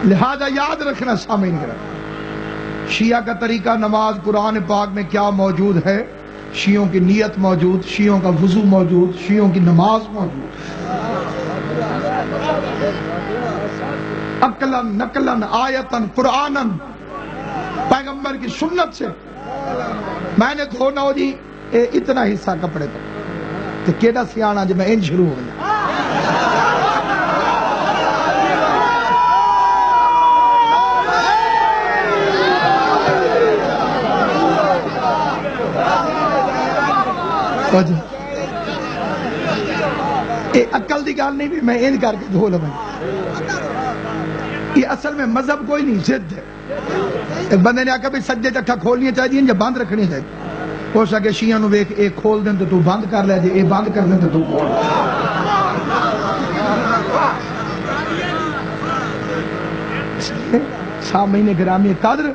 لہذا یاد رکھنا سامعین کرام، شیعہ کا طریقہ نماز قرآن پاک میں کیا موجود ہے؟ شیعوں کی نیت موجود، شیعوں کا وضو موجود، شیعوں کی نماز موجود، عقلاً نقلاً آیتاً قرآناً، پیغمبر کی سنت سے۔ میں نے دھونا ہو جی اتنا حصہ کپڑے پر تو کیڑا سیانا جب میں ان شروع ہو گیا۔ عقل دی گال نہیں بھی میں ان کر کے دھو لوں۔ یہ اصل میں مذہب کوئی نہیں، ضد ہے۔ ایک بندے نے آکھا بھی سجدے چکھا کھولنی چاہیے یا بند رکھنی چاہیے؟ ہو سکے شیعہ نو ویکھ ایک کھول دیں تو تو بند کر لے، جے اے بند کر دیں تو تو کھول۔ سامعین گرامی قدر،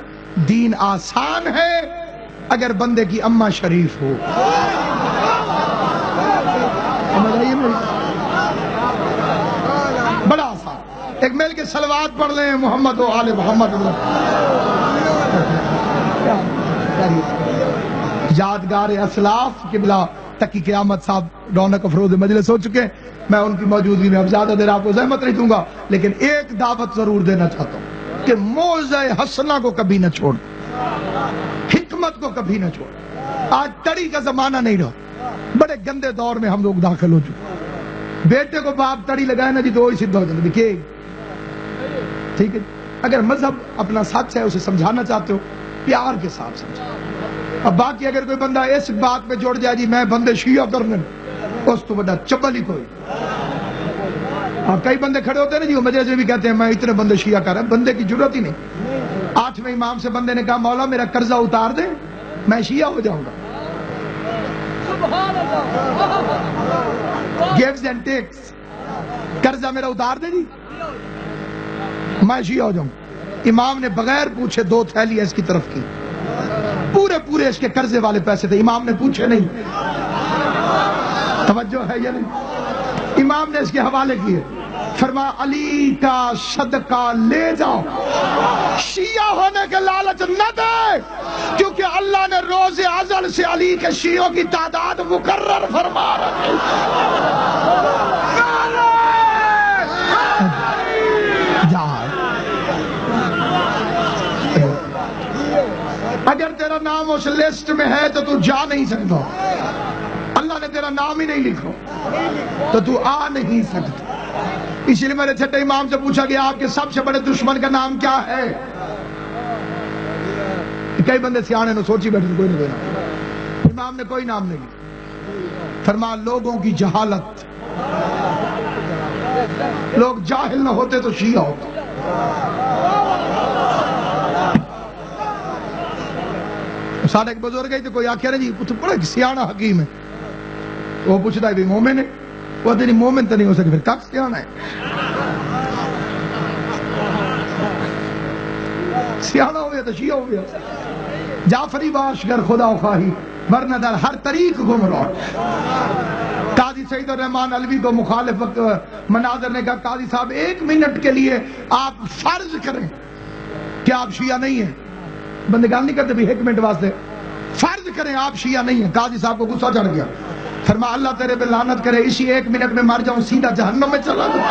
دین آسان ہے اگر بندے کی اماں شریف ہو۔ بڑا آسان، ایک مل کے صلوات پڑھ لیں، محمد و آل محمد۔ یادگار اسلاف قبلہ تقی قیامت صاحب رونق افروز مجلس ہو چکے، میں ان کی موجودگی میں اب زیادہ دیر آپ کو زحمت نہیں دوں گا، لیکن ایک دعوت ضرور دینا چاہتا ہوں کہ موعظہ حسنہ کو کبھی نہ چھوڑ، حکمت کو کبھی نہ چھوڑ۔ آج تڑی کا زمانہ نہیں رہا، بڑے گندے دور میں ہم لوگ داخل ہو چکے۔ بیٹے کو باپ تڑی لگائے نا جی تو وہی سدھا ہو جائے، دیکھیے ٹھیک ہے۔ اگر مذہب اپنا سچ ہے اسے سمجھانا چاہتے ہو پیار کے ساتھ سمجھا۔ اب باقی اگر کوئی بندہ اس بات پہ جوڑ جائے جی میں بندے شیعہ کرنے، اس تو بڑا چبل ہی کوئی۔ کئی بندے کھڑے ہوتے ہیں نا جی وہ مجلس میں بھی کہتے ہیں میں اتنے بندے شیعہ کر رہا ہوں، بندے کی ضرورت ہی نہیں۔ 8ویں امام سے بندے نے کہا مولا میرا قرضہ اتار دے میں شیعہ ہو جاؤں گا۔ گیوز اینڈ ٹیکس، قرضہ میرا اتار دے جی میں شیعہ ہو جاؤں گا۔ امام نے بغیر پوچھے 2 تھیلی اس کی طرف کی، پورے اس کے قرضے والے پیسے تھے، امام نے پوچھے نہیں۔ توجہ ہے یا نہیں؟ امام نے اس کے حوالے کیے، فرمایا علی کا صدقہ لے جاؤ، شیعہ ہونے کے لالچ نہ دے، کیونکہ اللہ نے روز ازل سے علی کے شیعوں کی تعداد مقرر فرما رکھی۔ اگر تیرا نام اس لسٹ میں ہے تو تو جا نہیں سکتا، اللہ نے تیرا نام ہی نہیں لکھو تو تو آ نہیں سکتا۔ اس لیے میرے چھٹے امام سے پوچھا گیا آپ کے سب سے بڑے دشمن کا نام کیا ہے؟ کئی بندے سیانے نے سوچی بیٹھے کوئی نہیں دینا، امام نے کوئی نام نہیں لکھا۔ فرمایا لوگوں کی جہالت، لوگ جاہل نہ ہوتے تو شیعہ ہوتا۔ سارے ایک بزرگ گئی تو کوئی آکھیا نا جی بڑا سیانا حکیم ہے، وہ پوچھتا ہے بھی مومن ہے؟ وہ تیری مومن تو نہیں ہو سکے پھر کک سیانا ہے؟ سیانا ہو گیا تو شیعہ ہو گیا۔ جعفری باش گر خدا خواہی ورنہ در ہر طریق گمراہ۔ قاضی سعید الرحمن علوی کو مخالف مناظر نے کہا قاضی صاحب 1 منٹ کے لیے آپ فرض کریں کہ آپ شیعہ نہیں ہیں، بندے گال نہیں کرتے بھی 1 منٹ واسطے، فرض کریں آپ شیعہ نہیں ہیں۔ قاضی صاحب کو غصہ چڑھ گیا، فرمایا اللہ تیرے پہ لعنت کرے، اسی 1 منٹ میں مر جاؤں سیدھا جہنم میں چلا جاؤں۔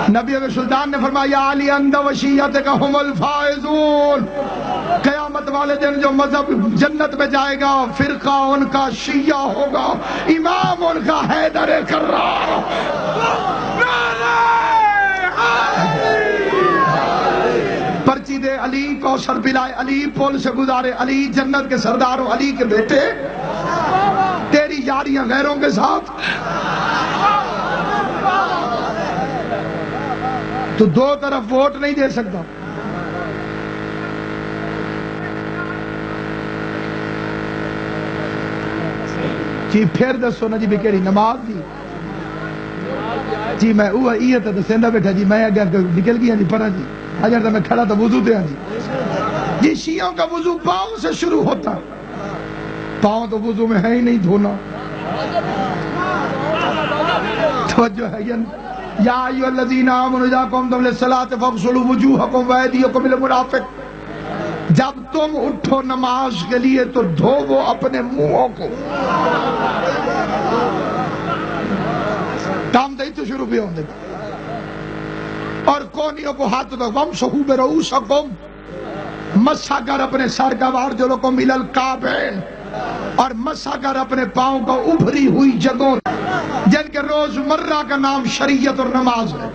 نبی سلطان نے فرمایا یا علی اند و شیعتک ہم الفائزون، قیامت والے دن جو مذہب جنت میں جائے گا فرقہ ان کا شیعہ ہوگا، امام ان کا حیدر کرار۔ پرچی دے علی، کوثر پلائے علی، پل سے گزارے علی، جنت کے سرداروں علی کے بیٹے، تیری یاریاں غیروں کے ساتھ۔ تو 2 طرف ووٹ نہیں دے سکتا۔ جی پھر دسو نا جی بھی کیڑی نماز دی جی میں اوہ یہ تو دسیندا بیٹھا جی میں اگر نکل گیا جی پڑھا جی اگر تو میں کھڑا تو وضو دیا جی شیعوں کا وضو پاؤں سے شروع ہوتا، پاؤں تو وضو میں ہے ہی نہیں دھونا۔ توجہ ہے یا ایھا الذین آمنوا اذا قمتم للصلاۃ فاغسلوا وجوہکم وایدیکم الی المرافق، جب تم اٹھو نماز کے لیے تو دھوو اپنے منہوں کو. کام دے تو شروع بھی ہونے اور کونیوں کو ہاتھ دو. وامسحوا برؤوسکم، مسح کر اپنے سر کا، وارجلکم الی الکعبین، اور مسح کر اپنے پاؤں کو ابھری ہوئی جگہوں جن کے روزمرہ کا نام شریعت اور نماز ہے.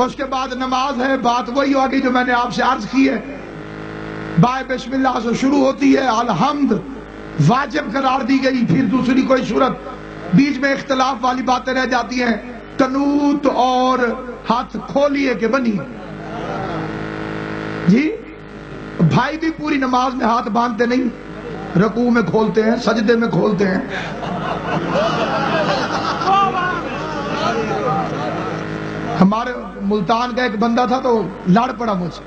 اس کے بعد نماز ہے، بات وہی ہوگی جو میں نے آپ سے عرض کی ہے. بائے بسم اللہ سے شروع ہوتی ہے، الحمد واجب قرار دی گئی، پھر دوسری کوئی صورت، بیچ میں اختلاف والی باتیں رہ جاتی ہیں. قنوت اور ہاتھ کھولیے کہ بنی جی. بھائی بھی پوری نماز میں ہاتھ باندھتے نہیں، رکوع میں کھولتے ہیں، سجدے میں کھولتے ہیں. ہمارے ملتان کا ایک بندہ تھا تو لڑ پڑا مجھ سے،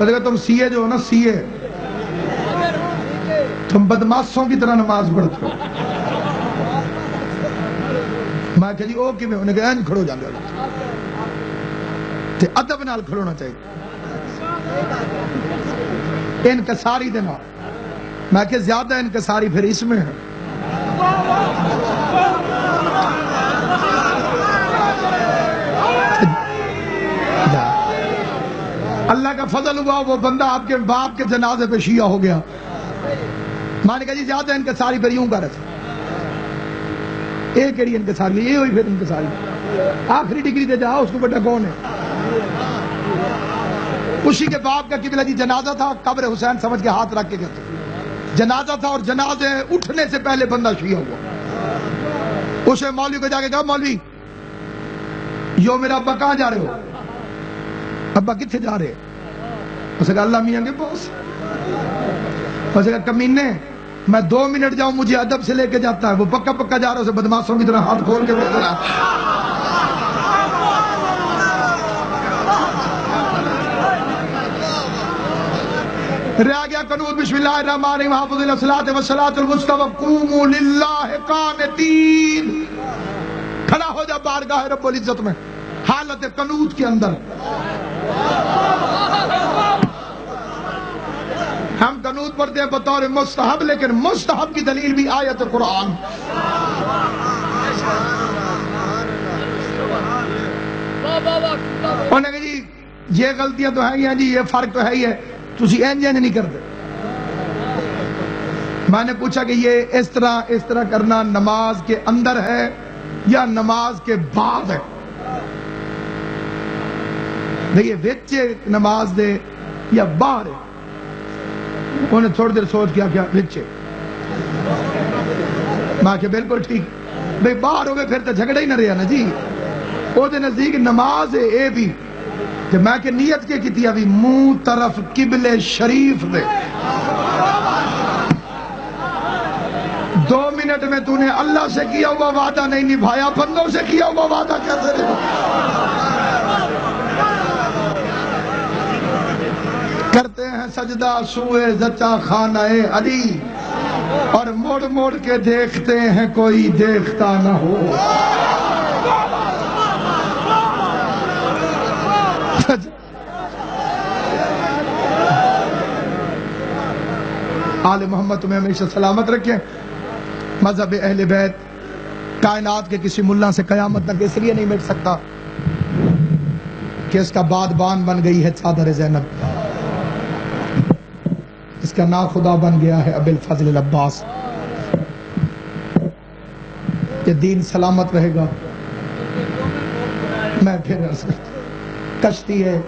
کہ تم سی اے جو ہو نا، سی اے تم بدماشوں کی طرح نماز پڑھتے ہو. میں کہا جی او کی میں انہیں کہا این کھڑو جاندے ہو تے ادب نال کھڑونا چاہیے، انکساری دینا. میں کہ زیادہ انکساری پھر اس میں ہے. اللہ کا فضل ہوا وہ بندہ آپ کے باپ کے جنازے پہ شیعہ ہو گیا. میں نے کہا جی زیادہ انکساری پھر یوں کر رہے تھے. ایک کیڑی انکساری، یہ ہوئی پھر انکساری. آخری ڈگری دے جاؤ، اس کو بڑا کون ہے؟ اسی کے باپ کا قبلہ جی جنازہ تھا، قبر حسین سمجھ کے ہاتھ رکھ کے کہتے جنازہ تھا، اور جنازے اٹھنے سے پہلے بندہ شیعہ ہوا. اسے مولوی کو جا کے کہا مولوی یو میرا ابا کہاں جا رہے ہو؟ ابا کتنے جا رہے؟ اسے کہا اللہ میاں کے پاس. اسے کہا کمینے میں 2 منٹ جاؤں مجھے ادب سے لے کے جاتا ہے، وہ پکا پکا جا رہا ہے، اسے بدماشوں کی طرح ہاتھ کھول کے بیٹھ رہا ہے. رہ گیا قنوت. بسم اللہ الرحمن الرحیم، حافظوا علی الصلاۃ والصلاۃ الوسطی وقوموا للہ قانتین. کھڑا ہو جا بارگاہ رب العزت میں حالت قنوت کے اندر. ہم قنوت پڑھتے ہیں بطور مستحب، لیکن مستحب کی دلیل بھی آیت قرآن. انہوں نے کہا جی یہ غلطیاں تو ہیں جی، یہ فرق تو ہے ہی ہے، تسی اینج نہیں کرتے. میں نے پوچھا کہ یہ اس طرح کرنا نماز کے اندر ہے یا نماز کے بعد ہے؟ دیکھیے وچے نماز دے یا باہر ہے. انہیں تھوڑی دیر سوچ کیا وچے. میں کہ بالکل ٹھیک. بھئی باہر ہو گئے پھر تو جھگڑا ہی نہ رہا نا جی. وہ دے نزدیک نماز ہے اے بھی کہ میں کہ نیت کے کیتی ابھی منہ طرف قبلے شریف دے. 2 منٹ میں تو نے اللہ سے کیا ہوا وعدہ نہیں نبھایا، بندوں سے کیا ہوا وعدہ کیسے نبھایا؟ کرتے ہیں سجدہ سوئے زچا خانہ علی، اور موڑ موڑ کے دیکھتے ہیں کوئی دیکھتا نہ ہو. آل محمد تمہیں ہمیشہ سلامت رکھیں. مذہب اہل بیت کائنات کے کسی ملا سے قیامت تک اس لیے نہیں مٹ سکتا کہ اس کا بادبان بن گئی ہے چادر زینب، اس کا نا خدا بن گیا ہے ابی الفضل العباس. یہ دین سلامت رہے گا. میں پھر کشتی ہے